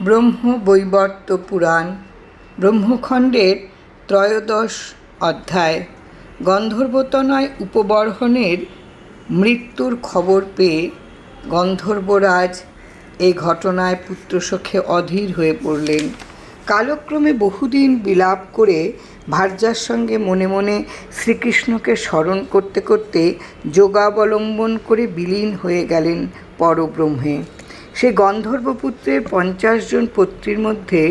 ব্রহ্মবৈবর্ত পুরাণ ব্রহ্মখণ্ডের ত্রয়োদশ অধ্যায়। গন্ধর্বতনয় উপবর্হণের মৃত্যুর খবর পেয়ে গন্ধর্বরাজ এই ঘটনায় পুত্রশোকে অধীর হয়ে পড়লেন। কালক্রমে বহুদিন বিলাপ করে ভার্যার সঙ্গে মনে মনে শ্রীকৃষ্ণকে স্মরণ করতে করতে যোগাবলম্বন করে বিলীন হয়ে গেলেন পরব্রহ্মে। সে গন্ধর্বপুত্রের 50 জন পত্রীর মধ্যে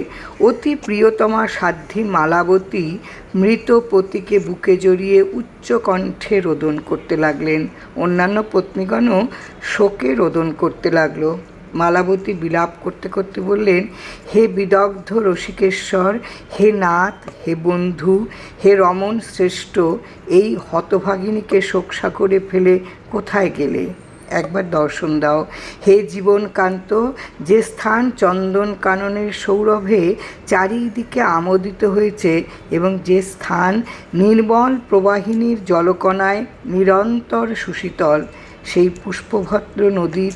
অতি প্রিয়তমা সাধ্বী মালাবতী মৃত পতিকে বুকে জড়িয়ে উচ্চ কণ্ঠে রোদন করতে লাগলেন। অন্যান্য পত্নীগণও শোকে রোদন করতে লাগলো। মালাবতী বিলাপ করতে করতে বললেন, হে বিদগ্ধ রসিকেশ্বর, হে নাথ, হে বন্ধু, হে রমণ শ্রেষ্ঠ, এই হতভাগিনীকে শোকসাগরে ফেলে কোথায় গেলে? একবার দর্শন দাও। হে জীবনকান্ত, যে স্থান চন্দন কাননের সৌরভে চারিদিকে আমোদিত হয়েছে এবং যে স্থান নির্মল প্রবাহিনীর জলকণায় নিরন্তর সুশীতল, সেই পুষ্পভদ্র নদীর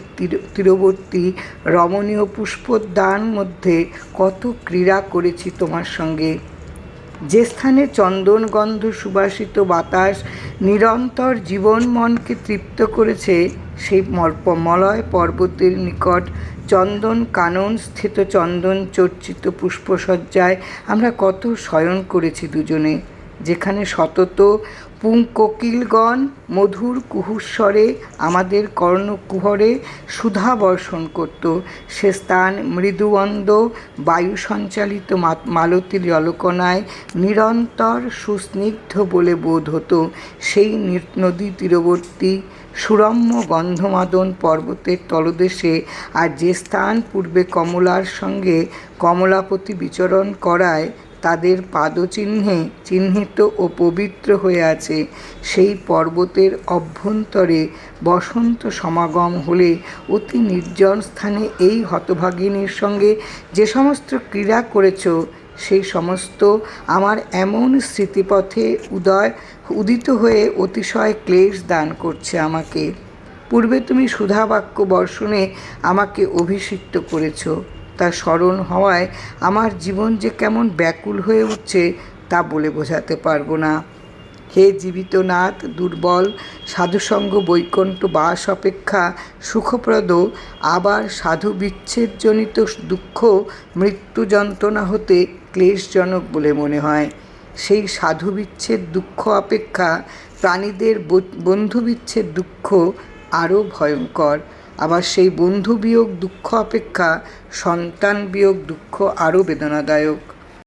তীরবর্তী রমণীয় পুষ্পোদ্যান মধ্যে কত ক্রীড়া করেছি তোমার সঙ্গে। যে স্থানে চন্দনগন্ধ সুবাসিত বাতাস নিরন্তর জীবন মনকে তৃপ্ত করেছে, সেই মলয় পর্বতের নিকট চন্দন কানন স্থিত চন্দন চর্চিত পুষ্পসজ্জায় আমরা কত শয়ন করেছি দুজনে। যেখানে সতত পুংকোকিলগণ মধুর কুহুস্বরে আমাদের কর্ণকুহরে সুধা বর্ষণ করত, সে স্থান মৃদুবন্দ বায়ু সঞ্চালিত মালতী জলকণায় নিরন্তর সুস্নিগ্ধ বলে বোধ হতো। সেই নদী তীরবর্তী সুরম্য গন্ধমাদন পর্বতের তলদেশে আর যে স্থান পূর্বে কমলার সঙ্গে কমলাপতি বিচরণ করায় তাদের পাদচিহ্নে চিহ্নিত ও পবিত্র হয়ে আছে, সেই পর্বতের অভ্যন্তরে বসন্ত সমাগম হলে অতি নির্জন স্থানে এই হতভাগিনীর সঙ্গে যে সমস্ত ক্রীড়া করেছ, সেই সমস্ত আমার এমন স্মৃতিপথে উদিত হয়ে অতিশয় ক্লেশ দান করছে আমাকে। পূর্বে তুমি সুধাবাক্য বর্ষণে আমাকে অভিষিক্ত করেছ, তা স্মরণ হওয়ায় আমার জীবন যে কেমন ব্যাকুল হয়ে উঠছে তা বলে বোঝাতে পারবো না। হে জীবিত নাথ, দুর্বল সাধুসঙ্গ বৈকুণ্ঠ বাস অপেক্ষা সুখপ্রদ, আবার সাধু বিচ্ছেদজনিত দুঃখ মৃত্যু যন্ত্রণা হতে ক্লেশজনক বলে মনে হয়। সেই সাধু বিচ্ছেদ দুঃখ অপেক্ষা প্রাণীদের বন্ধু বিচ্ছেদ দুঃখ আরও ভয়ঙ্কর। আবার সেই বন্ধু বিয়োগ দুঃখ অপেক্ষা সন্তান বিয়োগ দুঃখ আরও বেদনাদায়ক।